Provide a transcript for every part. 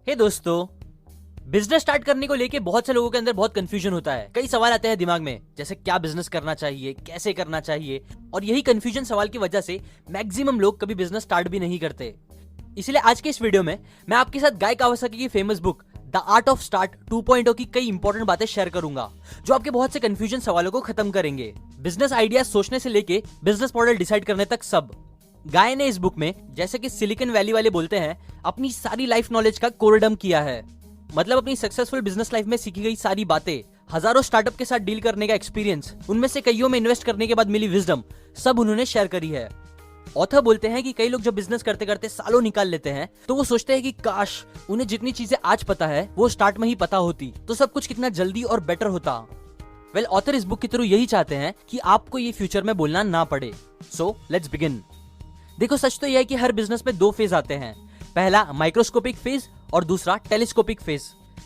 हे दोस्तों, business start करने को लेके बहुत से लोगों के अंदर बहुत कंफ्यूजन होता है। कई सवाल आते हैं दिमाग में, जैसे क्या बिजनेस करना चाहिए, कैसे करना चाहिए। और यही कंफ्यूजन सवाल की वजह से मैक्सिमम लोग कभी बिजनेस स्टार्ट भी नहीं करते। इसलिए आज के इस वीडियो में मैं आपके साथ गाय कावासाकी की famous book the art of start 2.0 की कई इंपॉर्टेंट बातें शेयर करूंगा, जो आपके बहुत से कंफ्यूजन सवालों को खत्म करेंगे। बिजनेस आइडिया सोचने से लेके बिजनेस मॉडल डिसाइड करने तक सब। गाय ने इस बुक में, जैसे कि सिलिकॉन वैली वाले बोलते हैं, अपनी सारी लाइफ नॉलेज का कोरडम किया है। मतलब अपनी सक्सेसफुल बिजनेस लाइफ में सीखी गई सारी बातें, हजारों स्टार्टअप के साथ डील करने का एक्सपीरियंस, उनमें से कईयों में इन्वेस्ट करने के बाद मिली विजडम, सब उन्होंने शेयर करी है। ऑथर बोलते हैं कि कई लोग जब बिजनेस करते करते सालों निकाल लेते हैं तो वो सोचते हैं कि काश उन्हें जितनी चीजें आज पता है वो स्टार्ट में ही पता होती तो सब कुछ कितना जल्दी और बेटर होता। वेल, ऑथर इस बुक के थ्रू यही चाहते हैं कि आपको ये फ्यूचर में बोलना ना पड़े। So let's begin. देखो, सच तो यह है कि हर बिजनेस में दो फेज आते हैं। पहला माइक्रोस्कोपिक फेज और दूसरा टेलीस्कोपिक फेज।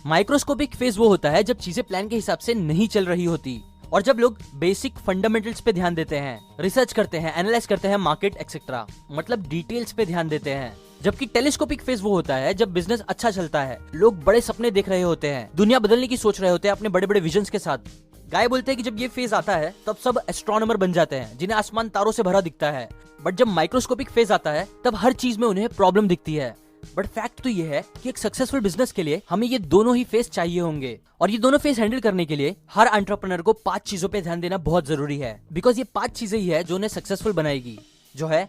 माइक्रोस्कोपिक फेज वो होता है जब चीजें प्लान के हिसाब से नहीं चल रही होती और जब लोग बेसिक फंडामेंटल्स पे ध्यान देते हैं, रिसर्च करते हैं, एनालाइज करते हैं मार्केट एक्सेट्रा, मतलब डिटेल्स पे ध्यान देते हैं। जबकि टेलीस्कोपिक फेज वो होता है जब बिजनेस अच्छा चलता है, लोग बड़े सपने देख रहे होते हैं, दुनिया बदलने की सोच रहे होते हैं अपने बड़े बड़े विजन्स के साथ। गाय बोलते हैं कि जब ये फेज आता है तब सब एस्ट्रोनॉमर बन जाते हैं जिन्हें आसमान तारों से भरा दिखता है। बट जब माइक्रोस्कोपिक फेज आता है तब हर चीज में उन्हें प्रॉब्लम दिखती है। बट फैक्ट तो ये है कि एक सक्सेसफुल बिजनेस के लिए हमें ये दोनों ही फेज चाहिए होंगे, और ये दोनों फेज हैंडल करने के लिए हर एंटरप्रेन्योर को 5 चीजों पे ध्यान देना बहुत जरूरी है। बिकॉज ये 5 चीजें ही है जो उन्हें सक्सेसफुल बनाएगी, जो है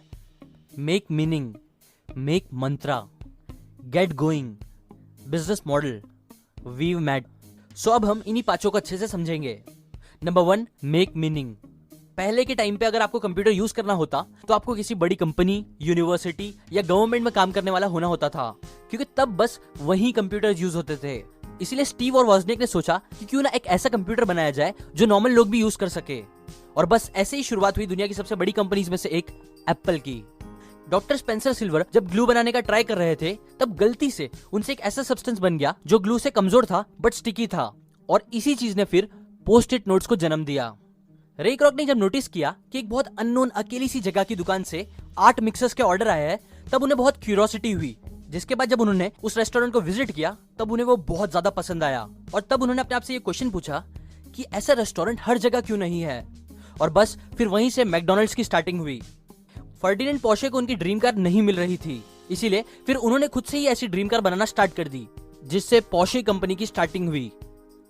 make meaning, make mantra, get going, business model, weave MAT. So अब हम इन्हीं 5 को अच्छे से समझेंगे। Number 1, make meaning. पहले के टाइम पे अगर आपको कंप्यूटर यूज करना होता तो आपको किसी बड़ी कंपनी, यूनिवर्सिटी या गवर्नमेंट में काम करने वाला होना होता था, क्योंकि तब बस वही कंप्यूटर यूज होते थे। इसीलिए स्टीव और वॉजनिक ने सोचा कि क्यों ना एक ऐसा कंप्यूटर बनाया जाए जो नॉर्मल लोग भी यूज कर सके। और बस ऐसे ही शुरुआत हुई दुनिया की सबसे बड़ी कंपनीज में से एक, एप्पल की। डॉक्टर स्पेंसर सिल्वर जब ग्लू बनाने का ट्राई कर रहे थे तब गलती से उनसे एक ऐसा सब्सटेंस बन गया जो ग्लू से कमजोर था बट स्टिकी था, और इसी चीज ने फिर पोस्ट इट नोट्स को जन्म दिया। रे क्रॉक ने जब नोटिस किया कि एक बहुत अननोन अकेली सी जगह की दुकान से 8 मिक्सर्स के ऑर्डर आए हैं, तब उन्हें बहुत क्यूरियोसिटी हुई। जिसके बाद जब उन्होंने उस रेस्टोरेंट को विजिट किया तब उन्हें वो बहुत ज्यादा पसंद आया, और तब उन्होंने अपने आप से ये क्वेश्चन पूछा कि ऐसा रेस्टोरेंट हर जगह क्यों नहीं है। और बस फिर वहीं से मैकडॉनल्ड्स की स्टार्टिंग हुई। फर्डिनेंड पोर्शे को उनकी ड्रीम कार नहीं मिल रही थी, इसीलिए फिर उन्होंने खुद से ही ऐसी ड्रीम कार बनाना स्टार्ट कर दी, जिससे पोर्शे कंपनी की स्टार्टिंग हुई।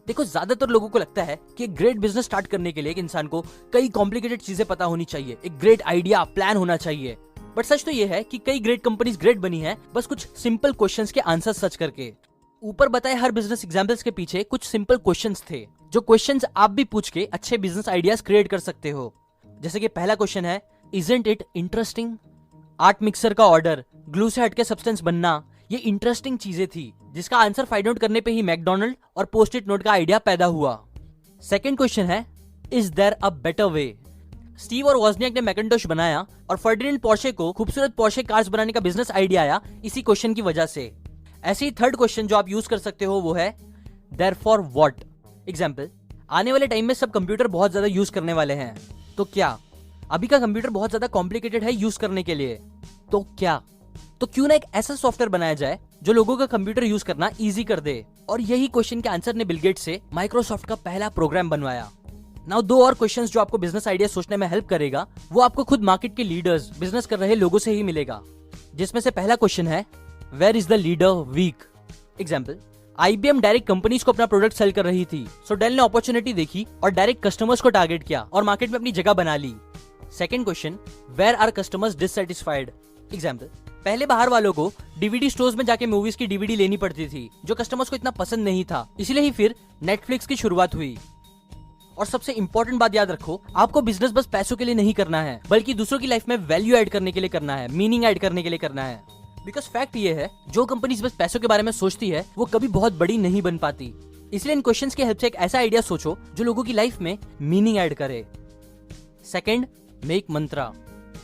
देखो, ज्यादातर लोगों को लगता है कि एक ग्रेट बिजनेस स्टार्ट करने के लिए एक इंसान को कई कॉम्प्लिकेटेड चीजें पता होनी चाहिए, एक ग्रेट आइडिया, प्लान होना चाहिए। बट सच तो यह है कि कई ग्रेट कंपनीज ग्रेट बनी है बस कुछ सिंपल क्वेश्चंस के आंसर सर्च करके। ऊपर बताए हर बिजनेस एग्जांपल्स के पीछे कुछ सिंपल क्वेश्चंस थे, जो क्वेश्चंस आप भी पूछ के अच्छे बिजनेस आइडियाज क्रिएट कर सकते हो। जैसे कि पहला क्वेश्चन है, इजंट इट इंटरेस्टिंग? 8 मिक्सर का ऑर्डर, ग्लू से हटके सब्सटेंस बनना, ये इंटरेस्टिंग चीजें थी जिसका आंसर फाइंड आउट करने पे ही मैकडॉनल्ड और पोस्ट इट नोट का आइडिया पैदा हुआ। सेकंड क्वेश्चन है, is there a better way? Steve और वॉजनियाक ने मैकिन्टोश बनाया और फर्डिनेंड पोर्शे को खूबसूरत पोर्शे कार्स बनाने का बिजनेस आइडिया आया इसी क्वेश्चन की वजह से। ऐसे ही थर्ड क्वेश्चन जो आप यूज कर सकते हो वो है, देयरफॉर व्हाट? एग्जांपल, आने वाले टाइम में सब कंप्यूटर बहुत ज्यादा यूज करने वाले हैं, तो क्या? अभी का कंप्यूटर बहुत ज्यादा कॉम्प्लिकेटेड है यूज करने के लिए, तो क्या? तो क्यों ना एक ऐसा सॉफ्टवेयर बनाया जाए जो लोगों का कंप्यूटर यूज करना इजी कर दे। और यही क्वेश्चन के आंसर ने बिल गेट्स से माइक्रोसॉफ्ट का पहला प्रोग्राम बनवाया। नाउ 2 और क्वेश्चंस जो आपको बिजनेस आइडिया सोचने में हेल्प करेगा वो आपको खुद मार्केट के लीडर्स, बिजनेस कर रहे लोगों से ही मिलेगा। जिसमें से पहला क्वेश्चन है, where is the leader weak? Example, IBM direct companies को अपना प्रोडक्ट सेल कर रही थी, सो डेल ने अपॉर्चुनिटी देखी और डायरेक्ट कस्टमर्स को टारगेट किया और मार्केट में अपनी जगह बना ली। Second question, where are customers dissatisfied? Example, पहले बाहर वालों को डीवीडी स्टोर्स में जाके मूवीज की डीवीडी लेनी पड़ती थी, जो कस्टमर्स को इतना पसंद नहीं था, इसलिए ही फिर नेटफ्लिक्स की शुरुआत हुई। और सबसे इंपॉर्टेंट बात याद रखो, आपको बिजनेस बस पैसों के लिए नहीं करना है, बल्कि दूसरों की लाइफ में वैल्यू ऐड करने के लिए करना है, मीनिंग ऐड करने के लिए करना है। बिकॉज फैक्ट ये है, जो कंपनीज बस पैसों के बारे में सोचती है वो कभी बहुत बड़ी नहीं बन पाती। इसलिए इन क्वेश्चंस की हेल्प से एक ऐसा आइडिया सोचो जो लोगों की लाइफ में मीनिंग ऐड करे। सेकंड, मेक मंत्रा।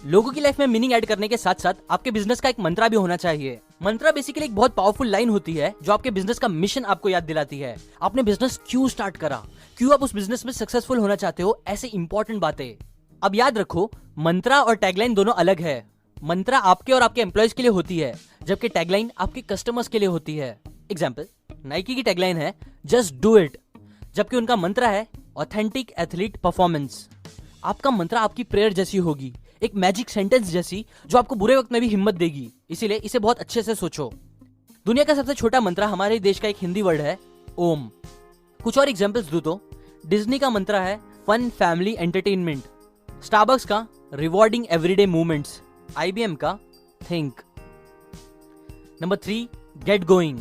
लोगों की लाइफ में मीनिंग ऐड करने के साथ साथ आपके बिजनेस का एक मंत्रा भी होना चाहिए। मंत्रा बेसिकली एक बहुत पावरफुल लाइन होती है जो आपके बिजनेस का मिशन आपको याद दिलाती है। आपने बिजनेस क्यों स्टार्ट करा, क्यों आप उस बिजनेस में सक्सेसफुल होना चाहते हो, ऐसे इंपॉर्टेंट बातें। अब याद रखो, मंत्रा और टैगलाइन दोनों अलग है। मंत्रा आपके और आपके एम्प्लॉयज के लिए होती है, जबकि टैगलाइन आपके कस्टमर्स के लिए होती है। एग्जाम्पल, नाइकी की टैगलाइन है जस्ट डू इट, जबकि उनका मंत्र है ऑथेंटिक एथलीट परफॉर्मेंस। आपका मंत्र आपकी प्रेयर जैसी होगी, एक मैजिक सेंटेंस जैसी जो आपको बुरे वक्त में भी हिम्मत देगी, इसीलिए इसे बहुत अच्छे से सोचो। दुनिया का सबसे छोटा मंत्र हमारे देश का एक हिंदी वर्ड है ओम। कुछ और एग्जांपल्स दूं तो डिज्नी का मंत्र है फन फैमिली एंटरटेनमेंट, स्टारबक्स का रिवॉर्डिंग एवरीडे मूवमेंट्स, आईबीएम का थिंक। Number 3, get going.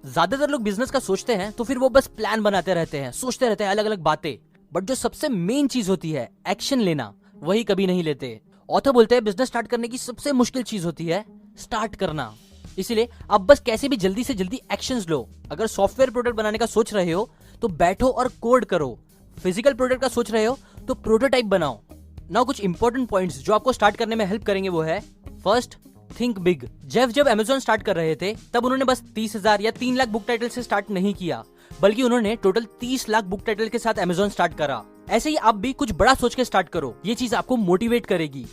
ज्यादातर लोग बिजनेस का सोचते हैं तो फिर वो बस प्लान बनाते रहते हैं, सोचते रहते हैं अलग अलग बातें, बट जो सबसे मेन चीज होती है एक्शन लेना, वही कभी नहीं लेते। ऑथर बोलते हैं बिजनेस स्टार्ट करने की सबसे मुश्किल चीज होती है स्टार्ट करना। इसीलिए आप बस कैसे भी जल्दी से जल्दी एक्शंस लो। अगर सॉफ्टवेयर प्रोडक्ट बनाने का सोच रहे हो तो बैठो और कोड करो। फिजिकल प्रोडक्ट का सोच रहे हो तो प्रोटोटाइप बनाओ। नाउ कुछ इंपॉर्टेंट पॉइंट्स जो आपको स्टार्ट करने में हेल्प करेंगे वो है, फर्स्ट, थिंक बिग। जेफ जब अमेज़न स्टार्ट कर रहे थे तब उन्होंने बस 30,000 या 3 लाख बुक टाइटल से स्टार्ट नहीं किया, बल्कि उन्होंने टोटल 30 लाख बुक टाइटल के साथ अमेज़न स्टार्ट करा। ऐसे ही आप भी कुछ बड़ा सोच के स्टार्ट करो, ये चीज आपको मोटिवेट करेगी।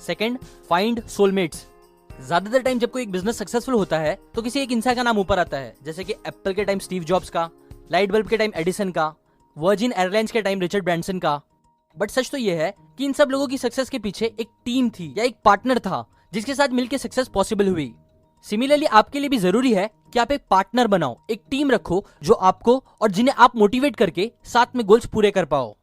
Second, find soulmates. ज्यादातर टाइम जब कोई एक बिजनेस सक्सेसफुल होता है तो किसी एक इंसान का नाम ऊपर आता है, जैसे कि एप्पल के टाइम स्टीव जॉब्स का, लाइट बल्ब के टाइम एडिसन का, वर्जिन एयरलाइंस के टाइम रिचर्ड ब्रांसन का। बट सच तो यह है कि इन सब लोगों की सक्सेस के पीछे एक टीम थी या एक पार्टनर था जिसके साथ मिलकर सक्सेस पॉसिबल हुई। सिमिलरली आपके लिए भी जरूरी है कि आप एक पार्टनर बनाओ, एक टीम रखो जो आपको और जिन्हें आप मोटिवेट करके साथ में गोल्स पूरे कर पाओ।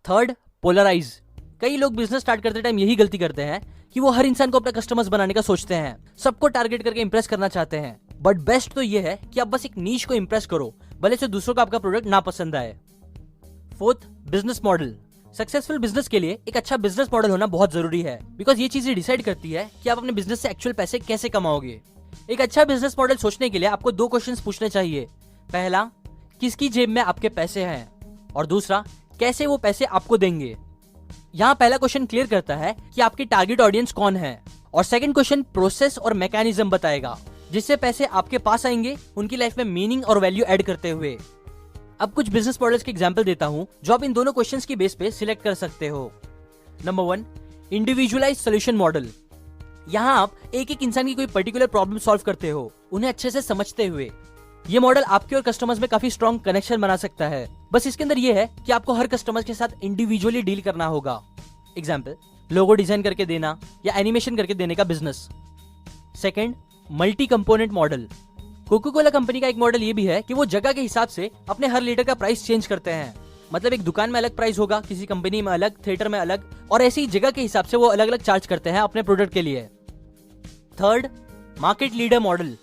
Third, polarise. कई लोग बिजनेस स्टार्ट करते टाइम यही गलती करते हैं कि वो हर इंसान को अपना कस्टमर्स बनाने का सोचते हैं, सबको टारगेट करके इंप्रेस करना चाहते हैं। बट बेस्ट तो ये है कि आप बस एक नीश को इंप्रेस करो, भले से दूसरों को आपका प्रोडक्ट ना पसंद आए। Fourth, business model. Successful business के लिए एक अच्छा बिजनेस मॉडल होना बहुत जरूरी है, बिकॉज ये चीजें डिसाइड करती है कि आप अपने बिजनेस से एक्चुअल पैसे कैसे कमाओगे। एक अच्छा बिजनेस मॉडल सोचने के लिए आपको 2 क्वेश्चंस पूछने चाहिए। पहला, किसकी जेब में आपके पैसे हैं, और दूसरा, कैसे वो पैसे आपको देंगे। यहाँ पहला क्वेश्चन क्लियर करता है कि आपकी टारगेट ऑडियंस कौन है, और सेकंड क्वेश्चन प्रोसेस और मैकेनिज्म बताएगा जिससे पैसे आपके पास आएंगे उनकी लाइफ में मीनिंग और वैल्यू ऐड करते हुए। अब कुछ बिजनेस मॉडल्स के एग्जांपल देता हूं जो आप इन दोनों क्वेश्चंस की बेस पे सिलेक्ट कर सकते हो। Number 1, individualised solution model. यहाँ आप एक एक इंसान की कोई पर्टिकुलर प्रॉब्लम सॉल्व करते हो, उन्हें अच्छे से समझते हुए। ये मॉडल आपके और कस्टमर्स में काफी स्ट्रॉन्ग कनेक्शन बना सकता है। बस इसके अंदर ये है कि आपको हर कस्टमर के साथ इंडिविजुअली डील करना होगा। एग्जाम्पल, लोगो डिजाइन करके देना या एनिमेशन करके देने का business. Second, multi component model. Coca Cola company का एक मॉडल ये भी है कि वो जगह के हिसाब से अपने हर लीटर का प्राइस चेंज करते हैं। मतलब एक दुकान में अलग प्राइस होगा, किसी कंपनी में अलग, थिएटर में अलग, और ऐसी जगह के हिसाब से वो अलग अलग चार्ज करते हैं अपने प्रोडक्ट के लिए। Third, market leader model.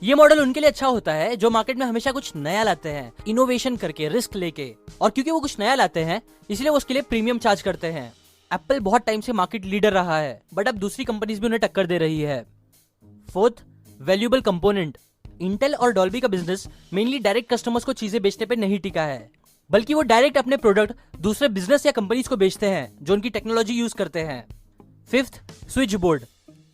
ये मॉडल उनके लिए अच्छा होता है जो मार्केट में हमेशा कुछ नया लाते हैं, इनोवेशन करके, रिस्क लेके, और क्योंकि वो कुछ नया लाते हैं इसलिए वो उसके लिए प्रीमियम चार्ज करते हैं। एप्पल बहुत टाइम से मार्केट लीडर रहा है, बट अब दूसरी कंपनीज भी उन्हें टक्कर दे रही है। Fourth, valuable component. इंटेल और डॉल्बी का बिजनेस मेनली डायरेक्ट कस्टमर्स को चीजें बेचने पे नहीं टिका है, बल्कि वो डायरेक्ट अपने प्रोडक्ट दूसरे बिजनेस या कंपनीज को बेचते हैं जो उनकी टेक्नोलॉजी यूज करते हैं। Fifth, switch board.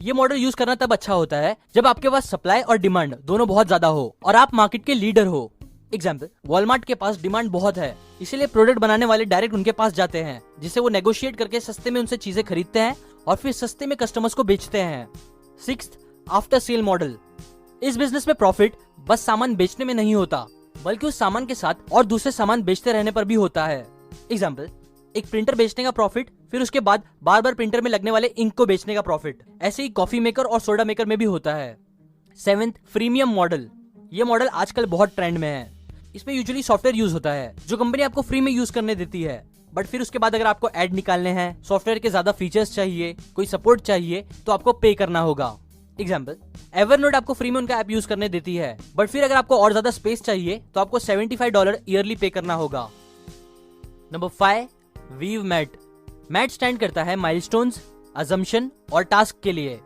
ये मॉडल यूज करना तब अच्छा होता है जब आपके पास सप्लाई और डिमांड दोनों बहुत ज्यादा हो और आप मार्केट के लीडर हो। एग्जाम्पल, वॉलमार्ट के पास डिमांड बहुत है, इसीलिए प्रोडक्ट बनाने वाले डायरेक्ट उनके पास जाते हैं, जिससे वो नेगोशिएट करके सस्ते में उनसे चीजें खरीदते हैं और फिर सस्ते में कस्टमर्स को बेचते हैं। Sixth, after sale model. इस बिजनेस में प्रॉफिट बस सामान बेचने में नहीं होता, बल्कि उस सामान के साथ और दूसरे सामान बेचते रहने पर भी होता है। एग्जाम्पल, एक प्रिंटर बेचने का प्रॉफिट, फिर उसके बाद बार बार प्रिंटर में लगने वाले इंक को बेचने का प्रॉफिट। ऐसे ही कॉफी मेकर और सोडा मेकर में भी होता है। Seventh, freemium model. ये मॉडल आजकल बहुत ट्रेंड में है। इसमें यूजुअली सॉफ्टवेयर यूज होता है जो कंपनी आपको फ्री में यूज करने देती है, बट फिर उसके बाद अगर आपको ऐड निकालने हैं, सॉफ्टवेयर के ज्यादा फीचर्स चाहिए, कोई सपोर्ट चाहिए, तो आपको पे करना होगा। एग्जाम्पल, एवरनोट आपको फ्री में उनका ऐप यूज करने देती है, बट फिर अगर आपको और ज्यादा स्पेस चाहिए तो आपको $75 ईयरली पे करना होगा। Number 5, weave mat. Mat stand करता है माइलस्टोन्स, अजम्पशन और टास्क के लिए।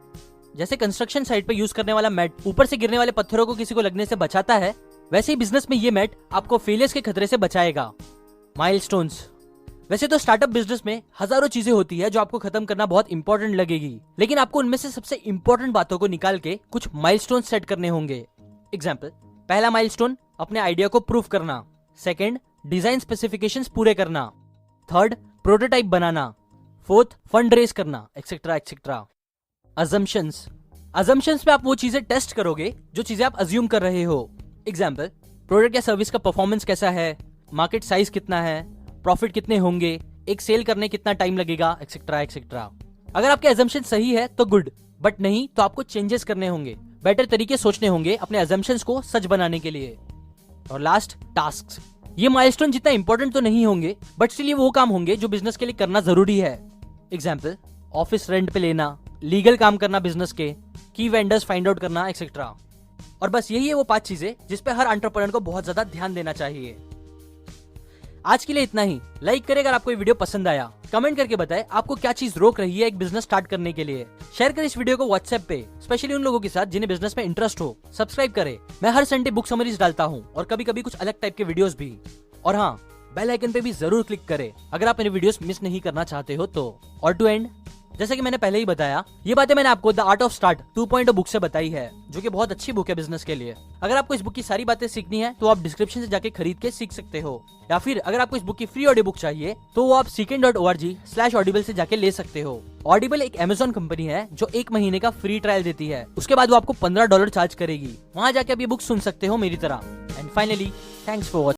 जैसे कंस्ट्रक्शन साइट पे यूज करने वाला मैट ऊपर से गिरने वाले पत्थरों को किसी को लगने से बचाता है, वैसे ही बिजनेस में ये मैट आपको फेलियर्स के खतरे से बचाएगा। माइलस्टोन्स। वैसे तो स्टार्टअप बिजनेस में हजारों चीजें होती है जो आपको खत्म करना बहुत इंपॉर्टेंट लगेगी, लेकिन आपको उनमें से सबसे इंपॉर्टेंट बातों को निकाल के कुछ माइलस्टोन सेट करने होंगे। एग्जाम्पल, पहला माइलस्टोन अपने आइडिया को प्रूव करना। सेकंड, डिजाइन स्पेसिफिकेशंस पूरे करना। थर्ड, प्रोटोटाइप बनाना। फोर्थ, फंड रेज करना, एक्सेट्रा एक्सेट्रा। अजम्पशंस। अजम्पशंस पे आप वो चीजें टेस्ट करोगे जो चीजें आप अज्यूम कर रहे हो। एग्जाम्पल, प्रोडक्ट या सर्विस का परफॉर्मेंस कैसा है, मार्केट साइज कितना है, प्रॉफिट कितने होंगे, एक सेल करने कितना टाइम लगेगा, एक्सेट्रा एक्सेट्रा। अगर आपके अजम्पशन सही है तो गुड, बट नहीं तो आपको चेंजेस करने होंगे, बेटर तरीके सोचने होंगे अपने अजम्पशंस को सच बनाने के लिए। और लास्ट, टास्क्स। ये माइलस्टोन जितना इंपॉर्टेंट तो नहीं होंगे, बट स्टिल ये वो काम होंगे जो बिजनेस के लिए करना जरूरी है। एग्जाम्पल, ऑफिस रेंट पे लेना, लीगल काम करना बिजनेस के, की वेंडर्स फाइंड आउट करना एक्सेट्रा। और बस यही है वो 5 चीजें जिस पे हर एंटरप्रेन्योर को बहुत ज्यादा ध्यान देना चाहिए। आज के लिए इतना ही। लाइक करें अगर आपको ये वीडियो पसंद आया, कमेंट करके बताएं आपको क्या चीज रोक रही है एक बिजनेस स्टार्ट करने के लिए। शेयर करें इस वीडियो को व्हाट्सएप पे, स्पेशली उन लोगों के साथ जिन्हें बिजनेस में इंटरेस्ट हो। सब्सक्राइब करें, मैं हर संडे बुक समरीज डालता हूँ और कभी कभी कुछ अलग टाइप के वीडियोस भी। और हाँ, बेल आइकन पे भी जरूर क्लिक करें अगर आप मेरे वीडियोस मिस नहीं करना चाहते हो तो। और टू एंड, जैसा कि मैंने पहले ही बताया, ये बातें मैंने आपको the art of start 2.0 book से बताई है, जो कि बहुत अच्छी बुक है बिजनेस के लिए। अगर आपको इस बुक की सारी बातें सीखनी है तो आप डिस्क्रिप्शन से जाके खरीद के सीख सकते हो, या फिर अगर आपको इस बुक की फ्री ऑडियो बुक चाहिए तो वो आप seekn.org/audible से जाके ले सकते हो। ऑडिबल एक अमेज़न कंपनी है जो 1 महीने का फ्री ट्रायल देती है, उसके बाद वो आपको $15 चार्ज करेगी। वहां जाके आप ये बुक सुन सकते हो मेरी तरह। And finally, thanks for watching.